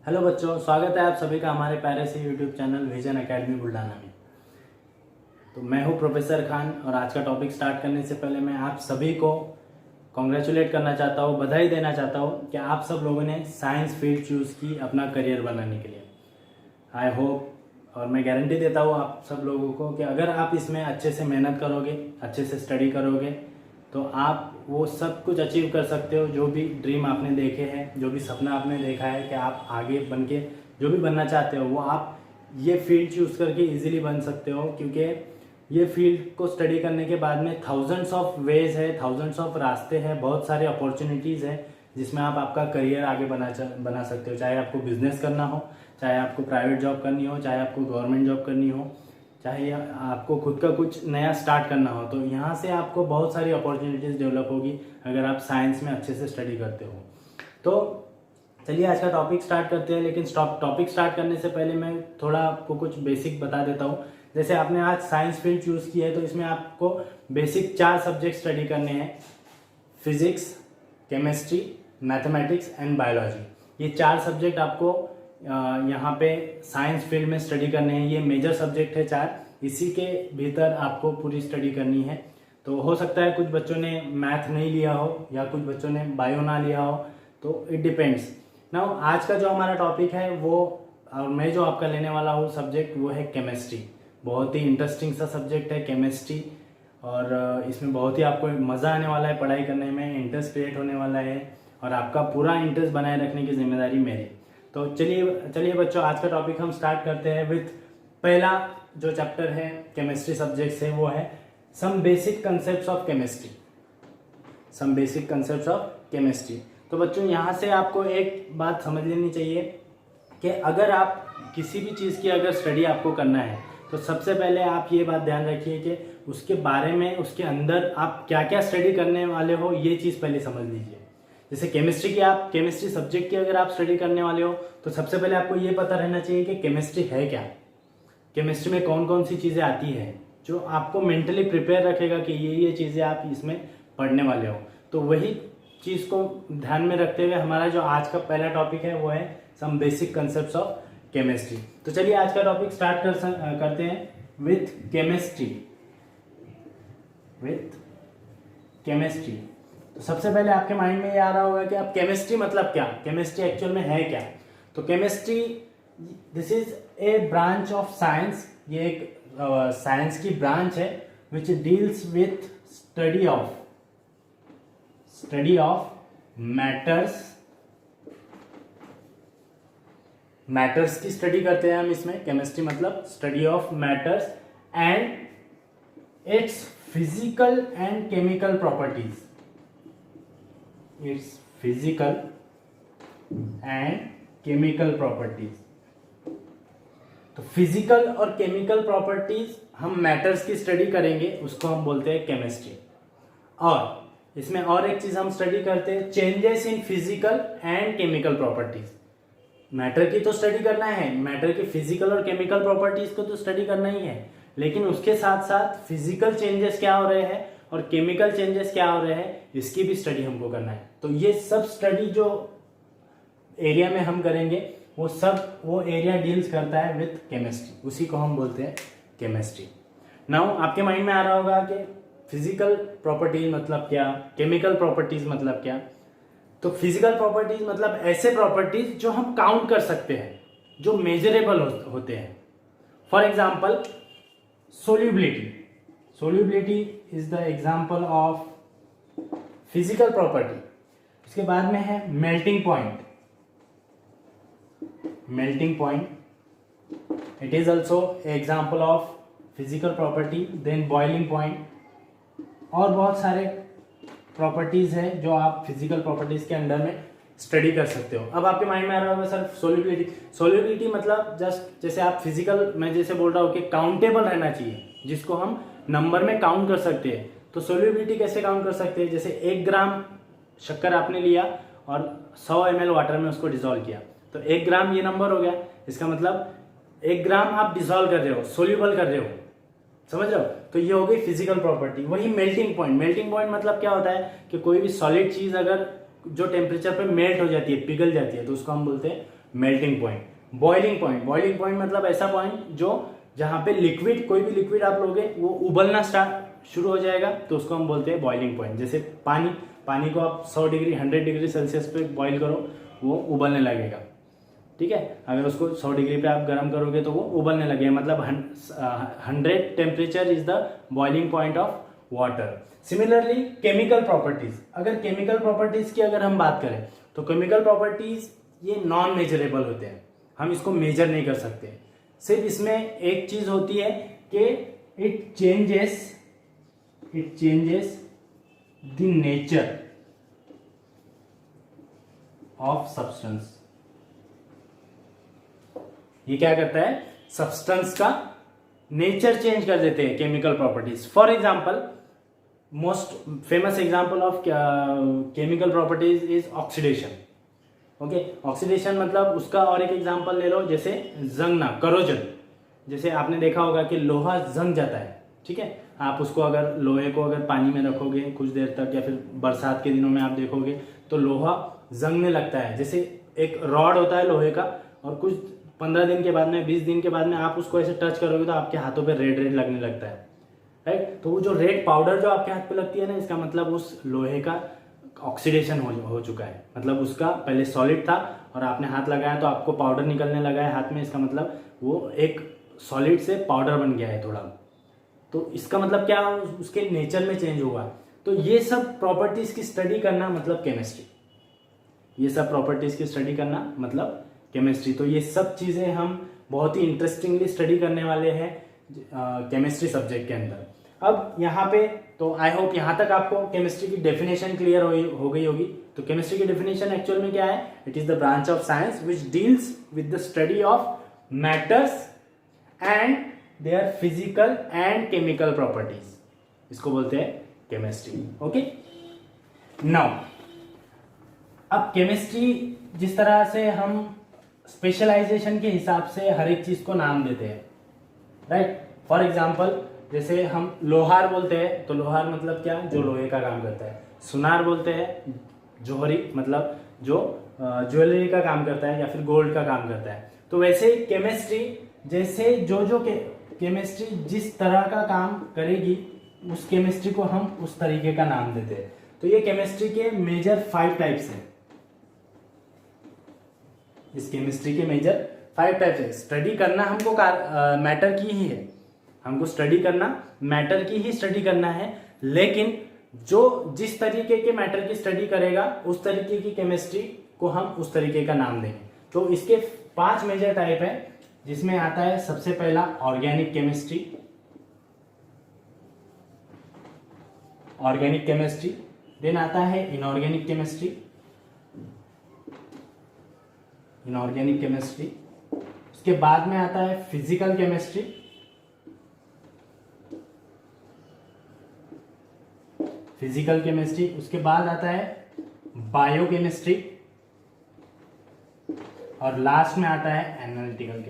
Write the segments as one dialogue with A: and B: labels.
A: Hello बच्चों, स्वागत है आप सभी का हमारे प्यारे से YouTube channel vision academy Buldhana में। तो मैं हूं प्रोफेसर खान और आज का टॉपिक स्टार्ट करने से पहले मैं आप सभी को कॉन्ग्रेचुलेट करना चाहता हूं, बधाई देना चाहता हूं कि आप सब लोगों ने साइंस फील्ड चूज़ की अपना करियर बनाने के लिए। आई होप और मैं गारंटी देता हूँ आप सब लोगों को कि अगर आप इसमें अच्छे से मेहनत करोगे, अच्छे से स्टडी करोगे तो आप वो सब कुछ अचीव कर सकते हो जो भी ड्रीम आपने देखे हैं, जो भी सपना आपने देखा है कि आप आगे बन के जो भी बनना चाहते हो वो आप ये फील्ड चूज़ करके इजीली बन सकते हो। क्योंकि ये फील्ड को स्टडी करने के बाद में थाउजेंड्स ऑफ वेज है, थाउजेंड्स ऑफ रास्ते हैं, बहुत सारे अपॉर्चुनिटीज़ है जिसमें आप आपका करियर आगे बना सकते हो। चाहे आपको बिजनेस करना हो, चाहे आपको प्राइवेट जॉब करनी हो, चाहे आपको गवर्नमेंट जॉब करनी हो, चाहे आपको खुद का कुछ नया स्टार्ट करना हो, तो यहाँ से आपको बहुत सारी अपॉर्चुनिटीज़ डेवलप होगी अगर आप साइंस में अच्छे से स्टडी करते हो। तो चलिए आज का टॉपिक स्टार्ट करते हैं। लेकिन टॉपिक स्टार्ट करने से पहले मैं थोड़ा आपको कुछ बेसिक बता देता हूँ। जैसे आपने आज साइंस फील्ड चूज़ की है तो इसमें आपको बेसिक 4 सब्जेक्ट स्टडी करने हैं: physics, chemistry, mathematics and biology. ये 4 सब्जेक्ट आपको यहाँ पे साइंस फील्ड में स्टडी करने हैं। ये मेजर सब्जेक्ट है 4, इसी के भीतर आपको पूरी स्टडी करनी है। तो हो सकता है कुछ बच्चों ने मैथ नहीं लिया हो या कुछ बच्चों ने बायो ना लिया हो, तो इट डिपेंड्स। नाउ आज का जो हमारा टॉपिक है वो, और मैं जो आपका लेने वाला हूँ सब्जेक्ट, वो है केमिस्ट्री। बहुत ही इंटरेस्टिंग सा सब्जेक्ट है केमिस्ट्री, और इसमें बहुत ही आपको मज़ा आने वाला है पढ़ाई करने में, इंटरेस्ट क्रिएट होने वाला है और आपका पूरा इंटरेस्ट बनाए रखने की जिम्मेदारी मेरी। तो चलिए बच्चों, आज का टॉपिक हम स्टार्ट करते हैं विथ पहला जो चैप्टर है केमिस्ट्री सब्जेक्ट से, वो है some basic concepts of chemistry. Some basic concepts of chemistry. तो बच्चों यहाँ से आपको एक बात समझ लेनी चाहिए कि अगर आप किसी भी चीज़ की अगर स्टडी आपको करना है तो सबसे पहले आप ये बात ध्यान रखिए कि उसके बारे में, उसके अंदर आप क्या क्या स्टडी करने वाले हो, ये चीज़ पहले समझ लीजिए। जैसे केमिस्ट्री सब्जेक्ट की अगर आप स्टडी करने वाले हो तो सबसे पहले आपको ये पता रहना चाहिए कि केमिस्ट्री है क्या, केमिस्ट्री में कौन कौन सी चीज़ें आती है, जो आपको मेंटली प्रिपेयर रखेगा कि ये चीज़ें आप इसमें पढ़ने वाले हो। तो वही चीज़ को ध्यान में रखते हुए हमारा जो आज का पहला टॉपिक है वो है some basic concepts of chemistry. तो चलिए आज का टॉपिक स्टार्ट करते हैं विथ केमिस्ट्री। तो सबसे पहले आपके माइंड में ये आ रहा होगा कि अब केमिस्ट्री मतलब क्या, केमिस्ट्री एक्चुअल में है क्या। तो chemistry, this is a branch of science. ये एक साइंस की ब्रांच है which deals with study of matters की स्टडी करते हैं हम इसमें। केमिस्ट्री मतलब study of matters and it's physical and chemical properties. its physical and chemical properties। तो फिजिकल और केमिकल प्रॉपर्टीज हम मैटर्स की स्टडी करेंगे, उसको हम बोलते हैं केमिस्ट्री। और इसमें और एक चीज हम स्टडी करते हैं, changes in physical and chemical properties. Matter की तो स्टडी करना है, मैटर की फिजिकल और केमिकल प्रॉपर्टीज को तो स्टडी करना ही है, लेकिन उसके साथ साथ फिजिकल चेंजेस क्या हो रहे हैं और केमिकल चेंजेस क्या हो रहे हैं, इसकी भी स्टडी हमको करना है। तो ये सब स्टडी जो एरिया में हम करेंगे वो एरिया डील्स करता है विथ केमिस्ट्री, उसी को हम बोलते हैं केमिस्ट्री। नाउ आपके माइंड में आ रहा होगा कि फिजिकल प्रॉपर्टीज मतलब क्या, केमिकल प्रॉपर्टीज मतलब क्या। तो फिजिकल प्रॉपर्टीज मतलब ऐसे प्रॉपर्टीज जो हम काउंट कर सकते हैं, जो मेजरेबल होते हैं। For example solubility is the example of physical property. इसके बाद में है melting point, it is also example of physical property. Then boiling point, और बहुत सारे प्रॉपर्टीज है जो आप फिजिकल प्रॉपर्टीज के अंडर में स्टडी कर सकते हो। अब आपके माइंड में आ रहा होगा सर सोल्यूबिलिटी मतलब जस्ट जैसे आप फिजिकल, मैं जैसे बोल रहा हूँ कि काउंटेबल रहना चाहिए, जिसको हम नंबर में काउंट कर सकते हैं। तो सोल्यूबिलिटी कैसे काउंट कर सकते हैं, जैसे 1 ग्राम शक्कर आपने लिया और 100 ml वाटर में उसको डिसॉल्व किया, तो 1 ग्राम ये नंबर हो गया। इसका मतलब 1 ग्राम आप डिसॉल्व कर रहे हो, सोल्यूबल कर रहे हो, समझ रहे हो। तो ये हो गई फिजिकल प्रॉपर्टी। वही मेल्टिंग पॉइंट मतलब क्या होता है कि कोई भी सॉलिड चीज अगर जो टेम्परेचर पे मेल्ट हो जाती है, पिघल जाती है, तो उसको हम बोलते हैं मेल्टिंग पॉइंट। बॉइलिंग पॉइंट मतलब ऐसा पॉइंट जो जहाँ पे लिक्विड, कोई भी लिक्विड आप लोगे वो उबलना स्टार्ट शुरू हो जाएगा, तो उसको हम बोलते हैं बॉइलिंग पॉइंट। जैसे पानी को आप 100 डिग्री 100 डिग्री सेल्सियस पे बॉईल करो, वो उबलने लगेगा, ठीक है। अगर उसको 100 डिग्री पे आप गर्म करोगे तो वो उबलने लगेगा, मतलब 100 temperature is the boiling point of water. Similarly chemical properties, अगर केमिकल प्रॉपर्टीज की अगर हम बात करें तो केमिकल प्रॉपर्टीज ये नॉन मेजरेबल होते हैं, हम इसको मेजर नहीं कर सकते। सिर्फ इसमें एक चीज होती है कि it changes the nature of substance. ये क्या करता है, सब्सटेंस का नेचर चेंज कर देते हैं chemical properties. For example, most famous example of chemical properties is oxidation. Okay, oxidation मतलब उसका और एक एग्जांपल ले लो, जैसे जंगना, करोजन। जैसे आपने देखा होगा कि लोहा जंग जाता है, ठीक है। आप उसको अगर लोहे को अगर पानी में रखोगे कुछ देर तक, या फिर बरसात के दिनों में आप देखोगे तो लोहा जंगने लगता है। जैसे एक रॉड होता है लोहे का, और कुछ 15 दिन के बाद में, 20 दिन के बाद में आप उसको ऐसे टच करोगे तो आपके हाथों पे रेड रेड लगने लगता है, राइट। तो वो जो रेड पाउडर जो आपके हाथ पे लगती है ना, इसका मतलब उस लोहे का ऑक्सीडेशन हो चुका है। मतलब उसका पहले सॉलिड था और आपने हाथ लगाया तो आपको पाउडर निकलने लगा है हाथ में, इसका मतलब वो एक सॉलिड से पाउडर बन गया है थोड़ा। तो इसका मतलब क्या, उसके नेचर में चेंज हुआ। तो ये सब प्रॉपर्टीज की स्टडी करना मतलब केमिस्ट्री, ये सब प्रॉपर्टीज की स्टडी करना मतलब केमिस्ट्री। तो ये सब चीजें हम बहुत ही इंटरेस्टिंगली स्टडी करने वाले हैं केमिस्ट्री सब्जेक्ट के अंदर। अब यहाँ पे तो आई होप यहाँ तक आपको केमिस्ट्री की डेफिनेशन क्लियर हो गई होगी। तो केमिस्ट्री की डेफिनेशन एक्चुअल में क्या है, it is the branch of science which deals with the study of matters and their physical and chemical properties, इसको बोलते हैं केमिस्ट्री। ओके, नाउ अब केमिस्ट्री जिस तरह से हम स्पेशलाइजेशन के हिसाब से हर एक चीज को नाम देते हैं, राइट। फॉर एग्जाम्पल, जैसे हम लोहार बोलते हैं तो लोहार मतलब क्या, जो लोहे का काम करता है। सुनार बोलते हैं जोहरी, मतलब जो ज्वेलरी का काम करता है या फिर गोल्ड का काम करता है। तो वैसे केमिस्ट्री, जैसे जो केमिस्ट्री जिस तरह का काम करेगी उस केमिस्ट्री को हम उस तरीके का नाम देते हैं। तो ये केमिस्ट्री के मेजर 5 टाइप्स हैं। इस केमिस्ट्री के मेजर 5 टाइप्स है। स्टडी करना हमको मैटर की ही है, हमको स्टडी करना मैटर की ही स्टडी करना है, लेकिन जो जिस तरीके के मैटर की स्टडी करेगा उस तरीके की केमिस्ट्री को हम उस तरीके का नाम देंगे। तो इसके 5 मेजर टाइप है, जिसमें आता है सबसे पहला ऑर्गेनिक केमिस्ट्री, देन आता है इनऑर्गेनिक केमिस्ट्री, उसके बाद में आता है फिजिकल केमिस्ट्री, उसके बाद आता है बायोकेमिस्ट्री, और लास्ट में आता है एनालिटिकल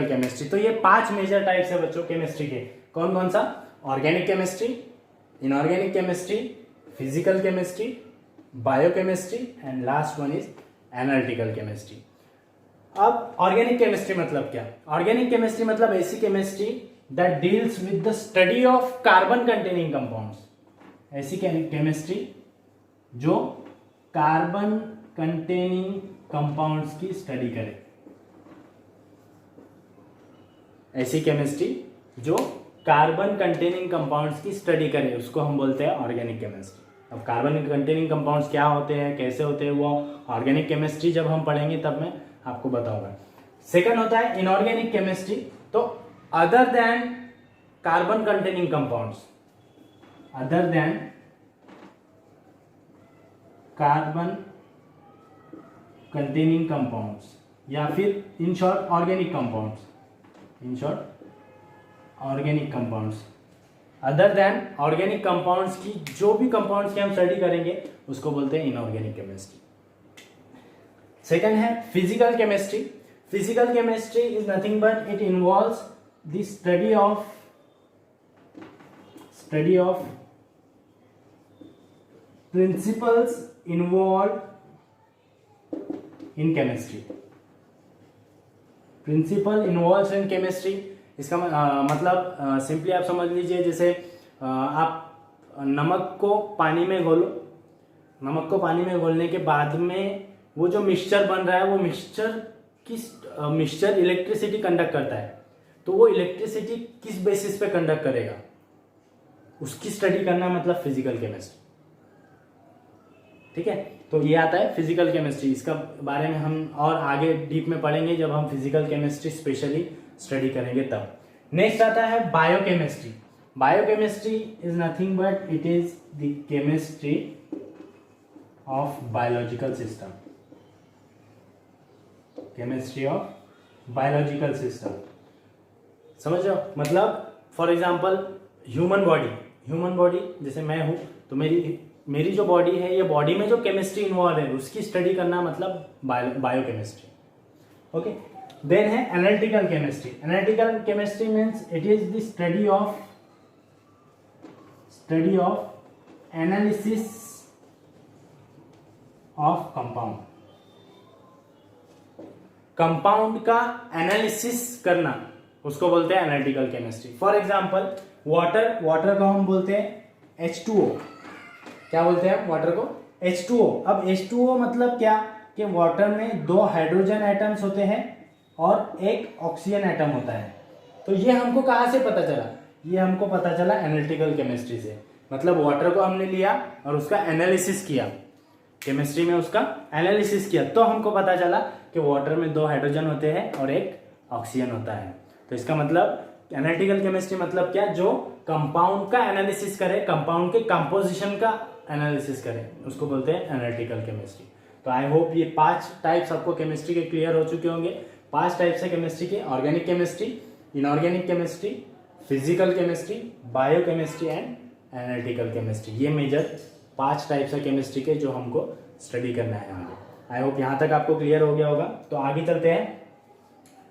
A: केमिस्ट्री। तो ये 5 मेजर टाइप्स है बच्चों केमिस्ट्री के। कौन कौन सा, organic chemistry, inorganic chemistry, physical chemistry, biochemistry and last one is analytical chemistry. अब ऑर्गेनिक केमिस्ट्री मतलब क्या, ऑर्गेनिक केमिस्ट्री मतलब ऐसी chemistry that deals with the study of carbon containing compounds, ऐसी केमिस्ट्री जो कार्बन कंटेनिंग कंपाउंड्स की study करे, ऐसी केमिस्ट्री जो कार्बन कंटेनिंग कंपाउंड्स की स्टडी करे उसको हम बोलते हैं ऑर्गेनिक केमिस्ट्री। अब कार्बन कंटेनिंग कंपाउंड्स क्या होते हैं, कैसे होते हैं, वो ऑर्गेनिक केमिस्ट्री जब हम पढ़ेंगे तब मैं आपको बताऊंगा। सेकंड होता है इनऑर्गेनिक केमिस्ट्री। तो other than carbon containing compounds, या फिर in short organic compounds, other than organic compounds की जो भी कंपाउंड्स की हम स्टडी करेंगे उसको बोलते हैं इनऑर्गेनिक केमिस्ट्री। सेकंड है physical chemistry. Physical chemistry is nothing but it involves the study of principles involve in chemistry. Principle involve in chemistry, इसका मतलब सिंपली आप समझ लीजिए, जैसे आप नमक को पानी में घोलो, नमक को पानी में घोलने के बाद में वो जो मिक्सचर बन रहा है, वो मिक्सचर इलेक्ट्रिसिटी कंडक्ट करता है। तो वो इलेक्ट्रिसिटी किस बेसिस पे कंडक्ट करेगा, उसकी स्टडी करना मतलब फिजिकल केमिस्ट्री। ठीक है, तो ये आता है फिजिकल केमिस्ट्री। इसका बारे में हम और आगे डीप में पढ़ेंगे जब हम फिजिकल केमिस्ट्री स्पेशली स्टडी करेंगे तब। नेक्स्ट आता है biochemistry. Biochemistry is nothing but it is the chemistry of biological system. Chemistry of biological system, समझ रहे हो? मतलब फॉर एग्जांपल ह्यूमन बॉडी जैसे मैं हूं, तो मेरी जो बॉडी है, ये बॉडी में जो केमिस्ट्री इन्वॉल्व है उसकी स्टडी करना मतलब बायोकेमिस्ट्री। ओके, देन है analytical chemistry. Analytical chemistry means it is the study of analysis of compound का एनालिसिस करना, उसको बोलते हैं analytical chemistry. For example water को हम बोलते हैं H2O। क्या बोलते हैं वाटर को? H2O। अब H2O मतलब क्या कि वाटर में 2 हाइड्रोजन एटम्स होते हैं और एक ऑक्सीजन एटम होता है। तो ये हमको कहाँ से पता चला? ये हमको पता चला एनालिटिकल केमिस्ट्री से। मतलब वाटर को हमने लिया और उसका एनालिसिस किया, केमिस्ट्री में उसका एनालिसिस किया, तो हमको पता चला कि वाटर में 2 हाइड्रोजन होते हैं और एक ऑक्सीजन होता है। तो इसका मतलब एनालिटिकल केमिस्ट्री मतलब क्या? जो कंपाउंड का एनालिसिस करे, कंपाउंड के कंपोजिशन का एनालिसिस करे, उसको बोलते हैं एनालिटिकल केमिस्ट्री। तो आई होप ये 5 टाइप्स आपको केमिस्ट्री के क्लियर हो चुके होंगे। 5 टाइप्स है केमिस्ट्री के: organic chemistry, inorganic chemistry, physical chemistry, biochemistry and analytical chemistry. ये मेजर 5 टाइप्स है केमिस्ट्री के जो हमको स्टडी करना है आगे। आई होप यहाँ तक आपको क्लियर हो गया होगा। तो आगे चलते हैं,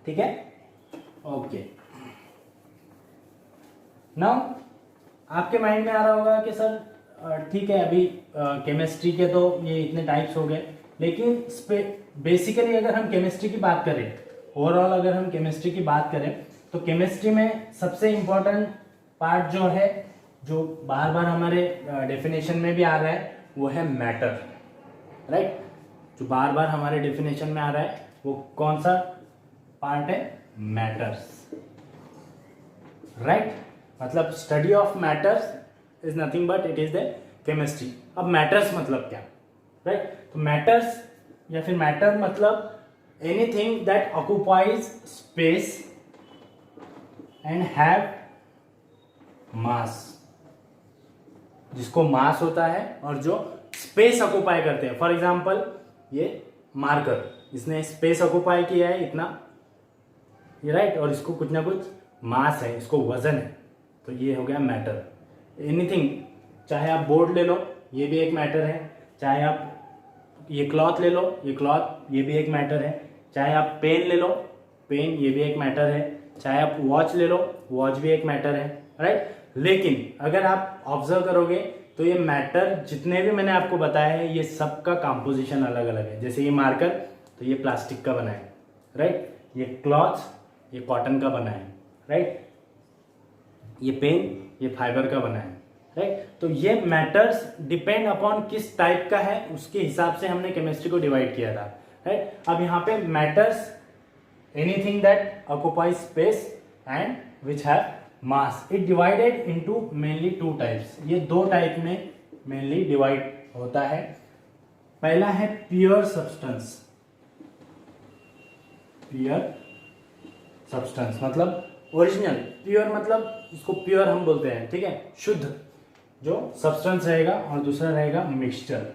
A: ठीक है? ओके, नाउ आपके माइंड में आ रहा होगा कि सर ठीक है, अभी केमिस्ट्री के तो ये इतने टाइप्स हो गए, लेकिन बेसिकली अगर हम केमिस्ट्री की बात करें, ओवरऑल अगर हम केमिस्ट्री की बात करें, तो केमिस्ट्री में सबसे इंपॉर्टेंट पार्ट जो है, जो बार बार हमारे डेफिनेशन में भी आ रहा है, वो है मैटर। राइट, जो बार बार हमारे डेफिनेशन में आ रहा है वो कौन सा पार्ट है? मैटर्स। राइट, मतलब study of matters is nothing but it is the chemistry. अब मैटर्स मतलब क्या? राइट, तो मैटर्स या फिर मैटर मतलब anything that occupies space and have मास, जिसको मास होता है और जो स्पेस ऑक्युपाई करते हैं। फॉर एग्जांपल ये मार्कर, इसने स्पेस ऑक्युपाई किया है इतना, ये राइट, और इसको कुछ ना कुछ मास है, इसको वजन है, तो ये हो गया मैटर। एनीथिंग, चाहे आप बोर्ड ले लो, ये भी एक मैटर है, चाहे आप ये क्लॉथ ले लो, ये क्लॉथ, ये भी एक मैटर है, चाहे आप पेन ले लो, पेन, ये भी एक मैटर है, चाहे आप वॉच ले लो, वॉच भी एक मैटर है। राइट, लेकिन अगर आप ऑब्जर्व करोगे तो ये मैटर जितने भी मैंने आपको बताया है, ये सबका कंपोजिशन अलग अलग है। जैसे ये मार्कर, तो ये प्लास्टिक का बना है। राइट, ये क्लॉथ, ये कॉटन का बना है। राइट, ये पेन, ये फाइबर का बना है। राइट, तो ये मैटर्स डिपेंड अपॉन किस टाइप का है, उसके हिसाब से हमने केमिस्ट्री को डिवाइड किया था। राइट, अब यहाँ पे matters anything that occupies space and which have mass, it divided into mainly 2 types. ये 2 टाइप में मेनली डिवाइड होता है। पहला है प्योर सब्सटेंस। प्योर सब्सटेंस मतलब ओरिजिनल, प्योर मतलब इसको प्योर हम बोलते हैं, ठीक है, शुद्ध जो सब्सटेंस रहेगा, और दूसरा रहेगा मिक्सचर,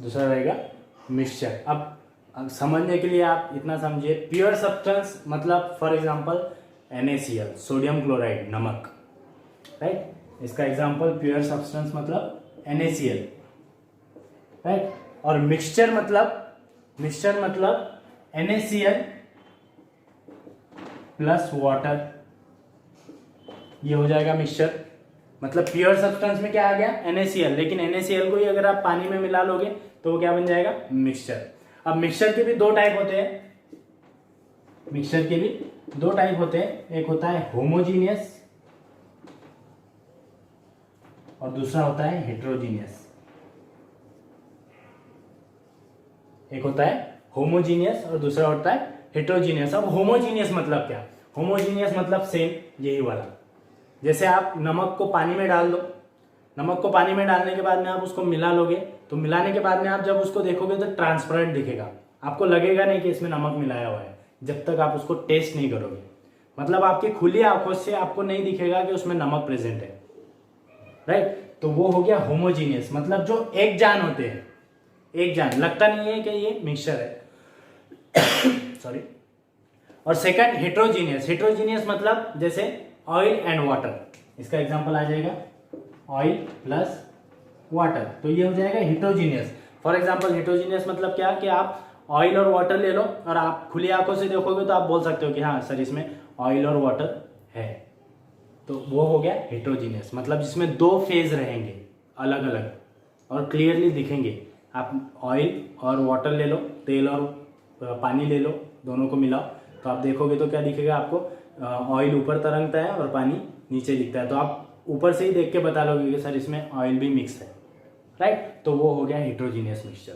A: दूसरा रहेगा मिक्सचर। अब समझने के लिए आप इतना समझिए, प्योर सब्सटेंस मतलब for example NaCl, sodium chloride, नमक। राइट, इसका एग्जांपल प्योर सब्सटेंस मतलब NaCl। राइट, और मिक्सचर मतलब NaCl प्लस वाटर, ये हो जाएगा मिक्सचर। मतलब प्योर सब्सटेंस में क्या आ गया, NaCl, लेकिन NaCl को ही अगर आप पानी में मिला लोगे तो वो क्या बन जाएगा, मिक्सचर। अब मिक्सचर के भी दो टाइप होते हैं, मिक्सचर के भी दो टाइप होते हैं, एक होता है होमोजीनियस और दूसरा होता है हेट्रोजीनियस। एक होता है होमोजीनियस और दूसरा होता है हेट्रोजीनियस। अब होमोजीनियस मतलब क्या, होमोजीनियस मतलब सेम यही वाला, जैसे आप नमक को पानी में डाल दो, नमक को पानी में डालने के बाद में आप उसको मिला लोगे, तो मिलाने के बाद में आप जब उसको देखोगे तो ट्रांसपेरेंट दिखेगा, आपको लगेगा नहीं कि इसमें नमक मिलाया हुआ है, जब तक आप उसको टेस्ट नहीं करोगे। मतलब आपकी खुली आंखों से आपको नहीं दिखेगा कि उसमें नमक प्रेजेंट है, राइट। तो वो हो गया होमोजीनियस, मतलब जो एक जान होते हैं, एक जान, लगता नहीं है कि ये मिक्सचर है सॉरी। और सेकंड हेट्रोजीनियस, हेट्रोजीनियस मतलब जैसे ऑयल एंड वाटर, इसका एग्जांपल आ जाएगा ऑयल प्लस वाटर, तो ये हो जाएगा हेट्रोजीनियस। फॉर एग्जांपल हेट्रोजीनियस मतलब क्या कि आप ऑयल और वाटर ले लो और आप खुली आंखों से देखोगे तो आप बोल सकते हो कि हाँ सर इसमें ऑयल और वाटर है, तो वो हो गया हेट्रोजीनियस। मतलब जिसमें दो फेज रहेंगे अलग अलग और क्लियरली दिखेंगे। आप ऑयल और वाटर ले लो, तेल और पानी ले लो, दोनों को मिलाओ तो आप देखोगे तो क्या दिखेगा आपको, ऑयल ऊपर तरंगता है और पानी नीचे दिखता है, तो आप ऊपर से ही देख के बता लोगे कि सर इसमें ऑयल भी मिक्स है, राइट। तो वो हो गया हेट्रोजीनियस मिक्सचर,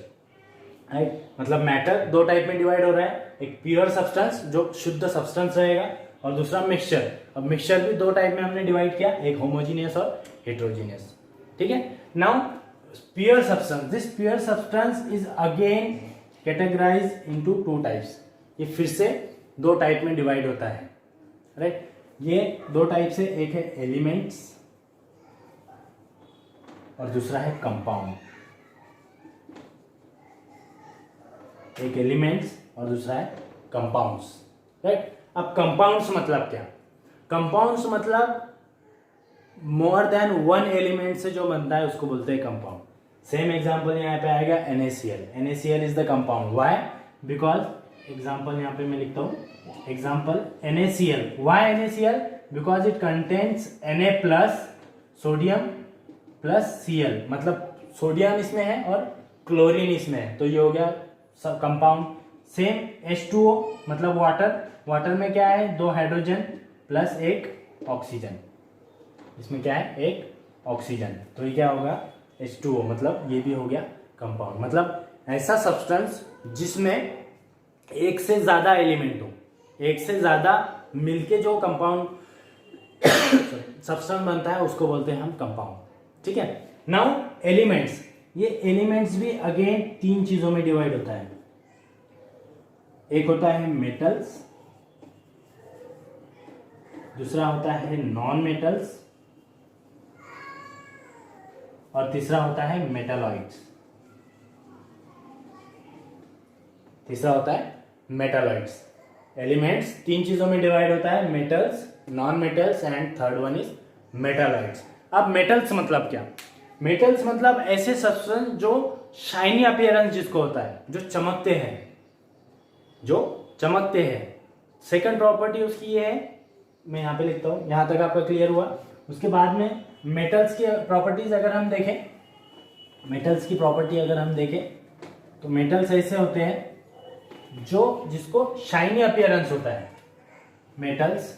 A: राइट। मतलब मैटर दो टाइप में डिवाइड हो रहा है, एक प्योर सब्सटेंस जो शुद्ध सब्सटेंस रहेगा और दूसरा मिक्सचर। अब मिक्सचर भी दो टाइप में हमने डिवाइड किया, एक होमोजीनियस और हेट्रोजीनियस, ठीक है। Now pure substance, this pure substance is again categorize into two types, ये फिर से दो टाइप में डिवाइड होता है, राइट। ये दो टाइप से, एक है एलिमेंट्स और दूसरा है कंपाउंड। एक एलिमेंट्स और दूसरा है कंपाउंड्स, राइट। अब कंपाउंड्स मतलब क्या, कंपाउंड्स मतलब मोर देन वन एलिमेंट से जो बनता है उसको बोलते हैं कंपाउंड। सेम एग्जांपल यहाँ पे आएगा NaCl, NaCl is the compound, why, because example यहाँ पे मैं लिखता हूँ, example NaCl, why NaCl, because it contains Na plus sodium plus Cl, मतलब सोडियम इसमें है और क्लोरीन इसमें है, तो ये हो गया सब कंपाउंड। सेम H2O मतलब वाटर, वाटर में क्या है, दो हाइड्रोजन प्लस एक ऑक्सीजन, इसमें क्या है, एक ऑक्सीजन, तो ये क्या होगा H2O, मतलब ये भी हो गया कंपाउंड। मतलब ऐसा सब्सटेंस जिसमें एक से ज्यादा एलिमेंट हो, एक से ज्यादा मिलके जो कंपाउंड सब्सटेंस बनता है उसको बोलते हैं हम कंपाउंड, ठीक है। नाउ एलिमेंट्स, ये एलिमेंट्स भी अगेन तीन चीजों में डिवाइड होता है, एक होता है मेटल्स, दूसरा होता है नॉन मेटल्स और तीसरा होता है मेटालॉइड्स, तीसरा होता है मेटालॉइड्स। एलिमेंट्स तीन चीजों में डिवाइड होता है, metals, non metals and third one is metalloids. अब मेटल्स मतलब क्या, मेटल्स मतलब ऐसे सब्सटेंस जो शाइनी अपीयरेंस जिसको होता है, जो चमकते हैं, जो चमकते हैं। सेकंड प्रॉपर्टी उसकी ये है, मैं यहाँ पे लिखता हूँ, यहाँ तक आपका क्लियर हुआ। उसके बाद में मेटल्स की प्रॉपर्टीज अगर हम देखें, मेटल्स की प्रॉपर्टी अगर हम देखें तो मेटल्स ऐसे होते हैं जो जिसको शाइनी अपीयरेंस होता है। मेटल्स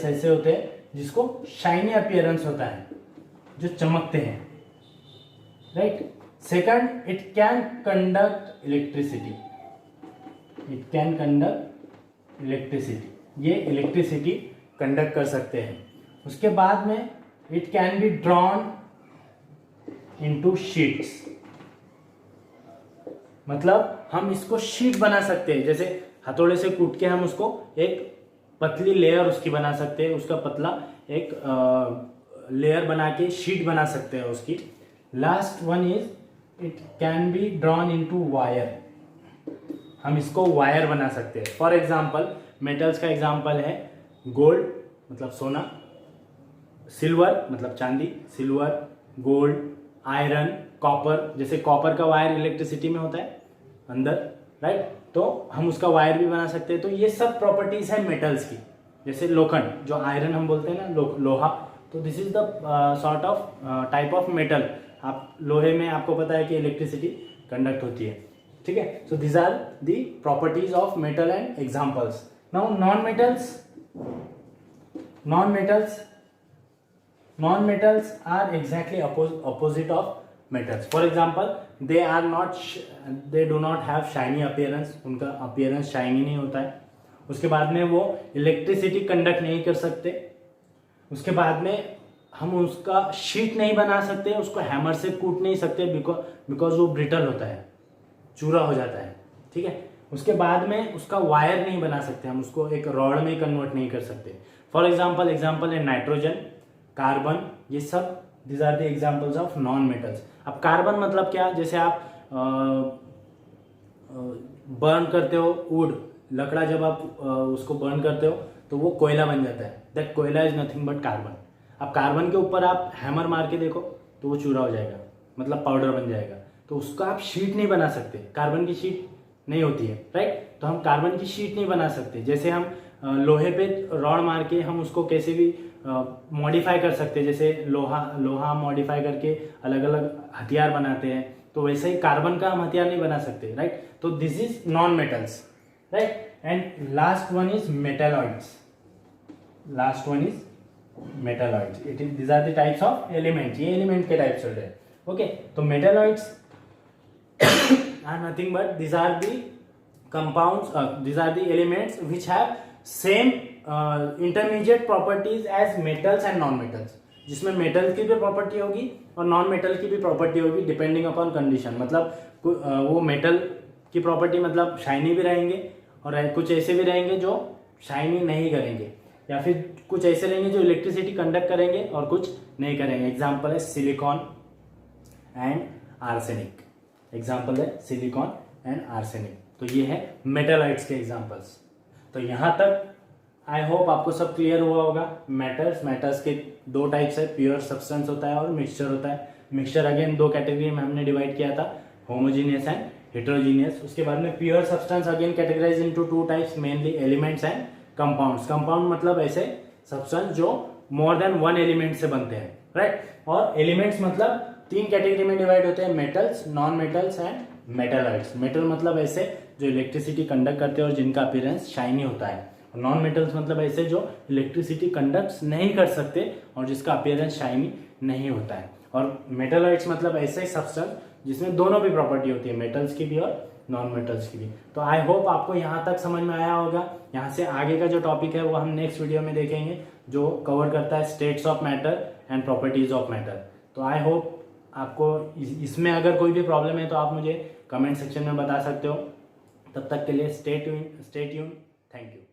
A: ऐसे होते हैं जिसको शाइनी अपीयरेंस होता है, जो चमकते हैं, right. Second, it can conduct electricity, it can conduct electricity, ये इलेक्ट्रिसिटी कंडक्ट कर सकते हैं। उसके बाद में it can be drawn into sheets, मतलब हम इसको शीट बना सकते हैं, जैसे हथौड़े से कूट के हम उसको एक पतली लेयर उसकी बना सकते हैं, उसका पतला एक लेयर बना के शीट बना सकते हैं उसकी। Last one is it can be drawn into wire, हम इसको वायर बना सकते हैं। फॉर एग्जाम्पल मेटल्स का एग्जाम्पल है गोल्ड मतलब सोना, सिल्वर मतलब चांदी, सिल्वर, गोल्ड, आयरन, कॉपर, जैसे कॉपर का वायर इलेक्ट्रिसिटी में होता है अंदर, राइट। तो हम उसका वायर भी बना सकते हैं। तो ये सब प्रॉपर्टीज है मेटल्स की। जैसे लोखंड, जो आयरन हम बोलते हैं ना, लोहा, तो this is the sort of type of metal. आप लोहे में आपको पता है कि इलेक्ट्रिसिटी कंडक्ट होती है, ठीक है। So this are the properties of metal and examples. Now non metals are exactly opposite of metals. For example, they do not have shiny appearance. उनका appearance shiny नहीं होता है। उसके बाद में वो इलेक्ट्रिसिटी कंडक्ट नहीं कर सकते। उसके बाद में हम उसका शीट नहीं बना सकते, उसको हैमर से कूट नहीं सकते, बिकॉज वो ब्रिटल होता है, चूरा हो जाता है, ठीक है। उसके बाद में उसका वायर नहीं बना सकते, हम उसको एक रॉड में कन्वर्ट नहीं कर सकते। फॉर एग्जाम्पल है नाइट्रोजन, कार्बन, ये सब this are the examples of non metals. अब कार्बन मतलब क्या, जैसे आप बर्न करते हो वुड, लकड़ा, जब आप उसको बर्न करते हो तो वो कोयला बन जाता है। दैट कोयला इज नथिंग बट कार्बन। अब कार्बन के ऊपर आप हैमर मार के देखो तो वो चूरा हो जाएगा, मतलब पाउडर बन जाएगा। तो उसका आप शीट नहीं बना सकते, कार्बन की शीट नहीं होती है, राइट। तो हम कार्बन की शीट नहीं बना सकते। जैसे हम लोहे पे रॉड मार के हम उसको कैसे भी मॉडिफाई कर सकते हैं, जैसे लोहा मॉडिफाई करके अलग अलग हथियार बनाते हैं, तो वैसे ही कार्बन का हम हथियार नहीं बना सकते, राइट। तो this is non metals, right. And last one is metalloids. These are the types of elements. ये एलिमेंट के टाइप्स होते हैं, ओके। तो metalloids are nothing but these are the compounds, these are the elements which have same intermediate properties as metals and non metals, जिसमें metal की भी property होगी और नॉन मेटल की भी प्रॉपर्टी होगी डिपेंडिंग अपॉन कंडीशन। मतलब वो मेटल की प्रॉपर्टी मतलब शाइनी भी रहेंगे और कुछ ऐसे भी रहेंगे जो शाइनी नहीं करेंगे, या फिर कुछ ऐसे रहेंगे जो इलेक्ट्रिसिटी कंडक्ट करेंगे और कुछ नहीं करेंगे। एग्जाम्पल है सिलिकॉन एंड आर्सेनिक। तो ये है मेटालॉइड्स के एग्जाम्पल्स। तो यहाँ तक आई होप आपको सब क्लियर हुआ होगा। मैटर्स के दो टाइप्स है, प्योर सब्सटेंस होता है और मिक्सचर होता है। मिक्सचर अगेन दो कैटेगरी में हमने डिवाइड किया था, होमोजीनियस एंड हेट्रोजीनियस। उसके बाद में pure substance again categorize into two types, mainly elements and compounds. Compound मतलब ऐसे सब्सटेंस जो मोर देन वन एलिमेंट से बनते हैं, राइट। और एलिमेंट्स मतलब तीन कैटेगरी में डिवाइड होते हैं, metals, non metals and metalloids. Metal मतलब ऐसे जो इलेक्ट्रिसिटी कंडक्ट करते हैं और जिनका अपीयरेंस शाइनी होता है, और नॉन मेटल्स मतलब ऐसे जो इलेक्ट्रिसिटी कंडक्ट नहीं कर सकते और जिसका अपीयरेंस शाइनी नहीं होता है। और मेटालॉइड्स मतलब ऐसे सब्सटेंस जिसमें दोनों भी प्रॉपर्टी होती है, मेटल्स की भी और नॉन मेटल्स की भी। तो आई होप आपको यहाँ तक समझ में आया होगा। यहाँ से आगे का जो टॉपिक है वो हम नेक्स्ट वीडियो में देखेंगे, जो कवर करता है states of matter and properties of matter. तो आई होप आपको इसमें अगर कोई भी प्रॉब्लम है तो आप मुझे कमेंट सेक्शन में बता सकते हो। तब तक के लिए स्टे ट्यून। Thank you.